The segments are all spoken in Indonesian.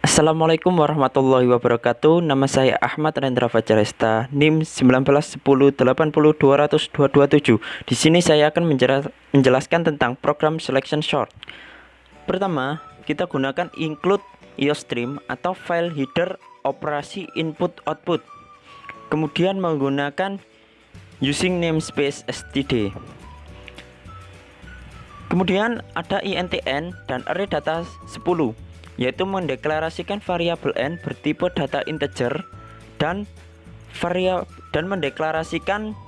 Assalamualaikum warahmatullahi wabarakatuh. Nama saya Ahmad Rendra Fajaresta, NIM 191080200227. Di sini saya akan menjelaskan tentang program selection sort. Pertama, kita gunakan include iostream atau file header operasi input output. Kemudian menggunakan using namespace std. Kemudian ada intn dan array data 10, yaitu mendeklarasikan variabel n bertipe data integer dan mendeklarasikan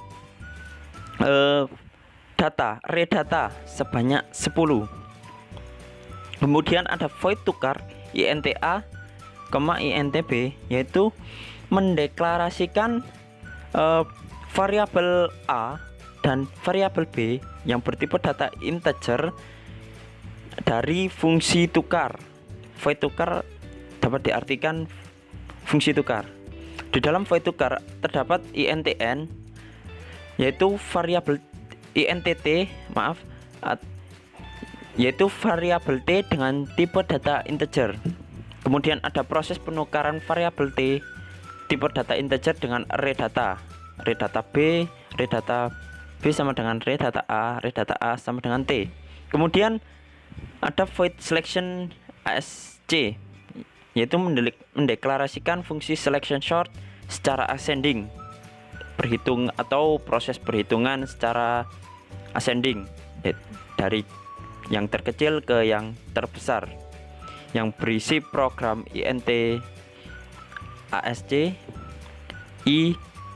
array data sebanyak 10. Kemudian ada void tukar inta, intb, yaitu mendeklarasikan variabel a dan variabel b yang bertipe data integer dari fungsi tukar. Void tukar dapat diartikan fungsi tukar. Di dalam void tukar terdapat intn, yaitu variabel yaitu variabel t dengan tipe data integer. Kemudian ada proses penukaran variabel t tipe data integer dengan array data b, array data b sama dengan array data a sama dengan t. Kemudian ada void selection ASC, yaitu mendeklarasikan fungsi selection sort secara ascending, proses perhitungan secara ascending dari yang terkecil ke yang terbesar, yang berisi program int asc, i,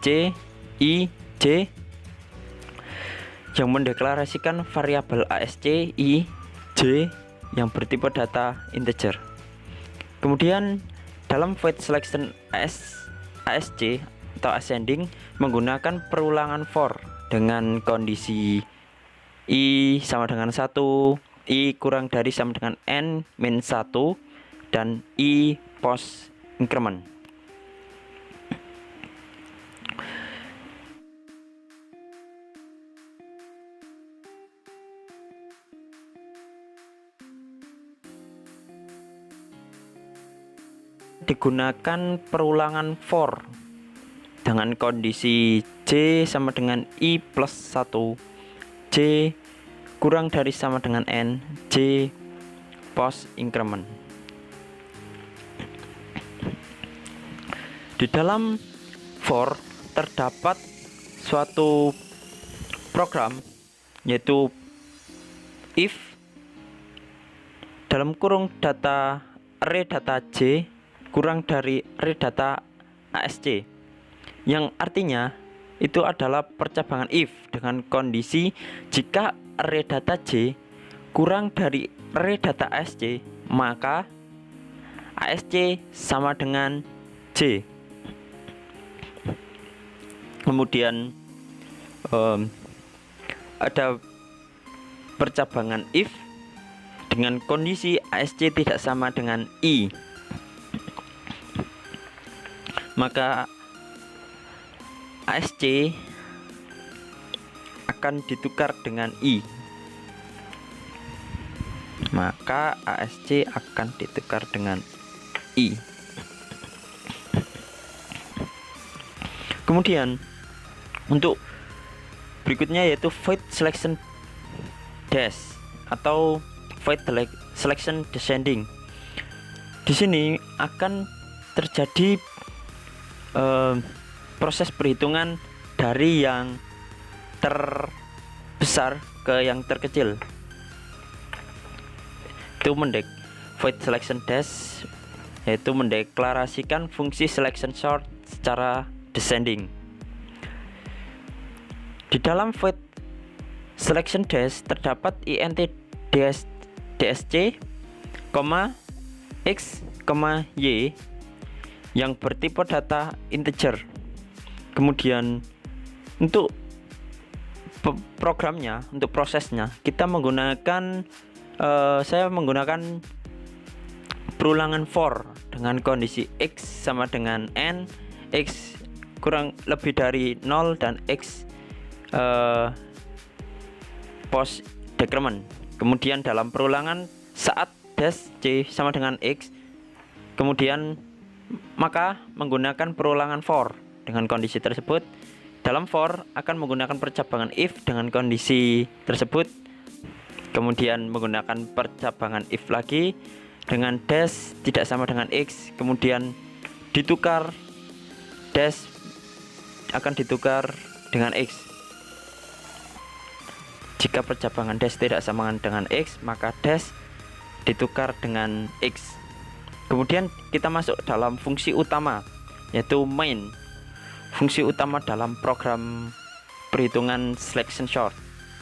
c, i, j, yang mendeklarasikan variabel asc, i, j yang bertipe data integer. Kemudian dalam void selection ASC atau ascending menggunakan perulangan for dengan kondisi i sama dengan 1, i kurang dari sama dengan n min 1, dan i post increment. Digunakan perulangan for dengan kondisi j sama dengan i plus 1, j kurang dari sama dengan n, j post increment. Di dalam for terdapat suatu program, yaitu if dalam kurung data array data j kurang dari array data ASC, yang artinya itu adalah percabangan if dengan kondisi jika array data j kurang dari array data ASC, maka ASC sama dengan j. Kemudian ada percabangan if dengan kondisi ASC tidak sama dengan i, maka ASC akan ditukar dengan i. Kemudian untuk berikutnya yaitu void selection dash atau void selection descending. Di sini akan terjadi proses perhitungan dari yang terbesar ke yang terkecil. Itu void selection dash, yaitu mendeklarasikan fungsi selection sort secara descending. Di dalam void selection dash terdapat int dsc, x, y yang bertipe data integer. Kemudian untuk programnya, untuk prosesnya kita menggunakan saya menggunakan perulangan for dengan kondisi x sama dengan n, x kurang lebih dari 0 dan x post decrement. Kemudian dalam perulangan saat dash c sama dengan x, Kemudian maka menggunakan perulangan for dengan kondisi tersebut. Dalam for akan menggunakan percabangan if dengan kondisi tersebut, kemudian menggunakan percabangan if lagi dengan dash tidak sama dengan x, kemudian ditukar, dash akan ditukar dengan x. Jika percabangan dash tidak sama dengan x, maka dash ditukar dengan x. Kemudian kita masuk dalam fungsi utama, yaitu main. Fungsi utama dalam program perhitungan selection sort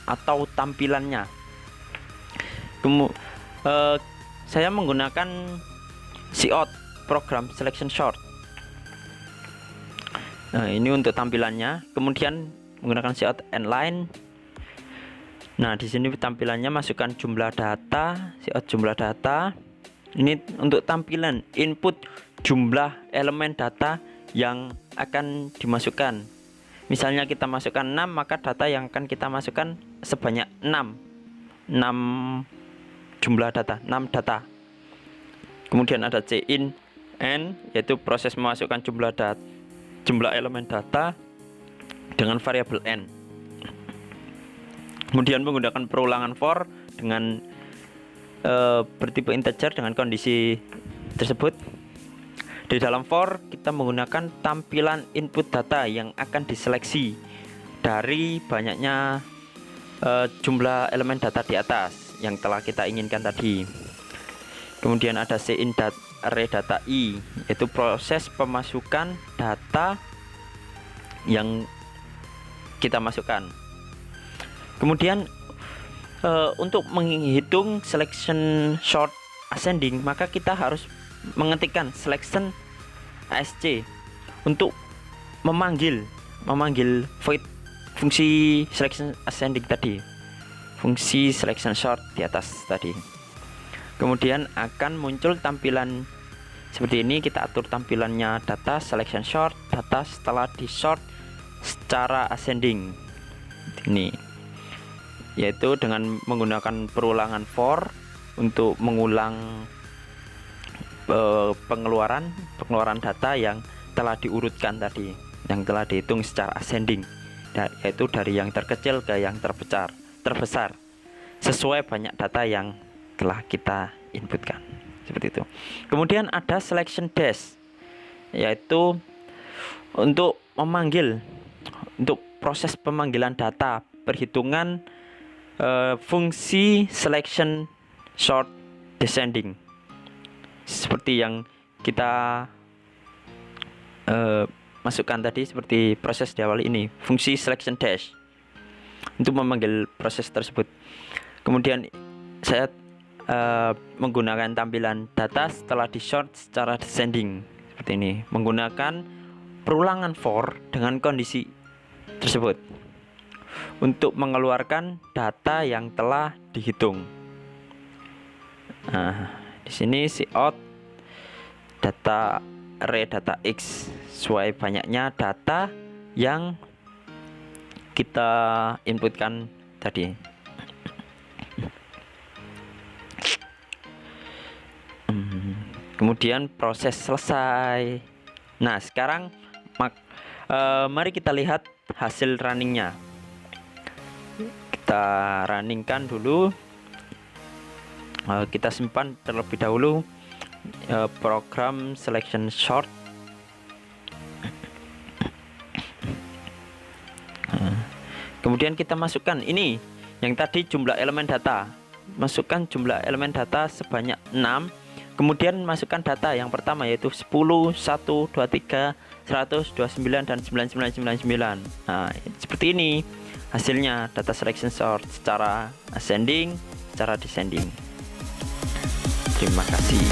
atau tampilannya. Saya menggunakan cout program selection sort. Nah, ini untuk tampilannya. Kemudian menggunakan cout endline. Nah, di sini tampilannya masukkan jumlah data, cout jumlah data. Ini untuk tampilan input jumlah elemen data yang akan dimasukkan. Misalnya kita masukkan 6, maka data yang akan kita masukkan sebanyak 6 jumlah data, 6 data. Kemudian ada cin n, yaitu proses memasukkan jumlah elemen data dengan variabel n. Kemudian menggunakan perulangan for dengan bertipe integer dengan kondisi tersebut. Di dalam for kita menggunakan tampilan input data yang akan diseleksi dari banyaknya jumlah elemen data di atas yang telah kita inginkan tadi. Kemudian ada cin array data i, yaitu proses pemasukan data yang kita masukkan. Kemudian untuk menghitung selection sort ascending, maka kita harus mengetikkan selection asc untuk memanggil void fungsi selection ascending tadi, fungsi selection sort di atas tadi. Kemudian akan muncul tampilan seperti ini. Kita atur tampilannya data selection sort, data setelah di sort secara ascending ini, yaitu dengan menggunakan perulangan for untuk mengulang pengeluaran data yang telah diurutkan tadi, yang telah dihitung secara ascending, yaitu dari yang terkecil ke yang terbesar sesuai banyak data yang telah kita inputkan, seperti itu. Kemudian ada selection dash, yaitu untuk proses pemanggilan data perhitungan fungsi selection sort descending, seperti yang kita masukkan tadi, seperti proses di awal ini, fungsi selection dash untuk memanggil proses tersebut. Kemudian saya menggunakan tampilan data setelah di sort secara descending seperti ini, menggunakan perulangan for dengan kondisi tersebut untuk mengeluarkan data yang telah dihitung. Nah, di sini cout data array data x sesuai banyaknya data yang kita inputkan tadi. Kemudian proses selesai. Nah, sekarang mari kita lihat hasil runningnya. Kita runningkan dulu. Kita simpan terlebih dahulu program selection sort. Kemudian kita masukkan ini yang tadi jumlah elemen data. Masukkan jumlah elemen data sebanyak 6. Kemudian masukkan data yang pertama, yaitu 10, 1, 23, 100, 29 dan 9999. Nah, seperti ini hasilnya data selection sort secara ascending, secara descending. Terima kasih.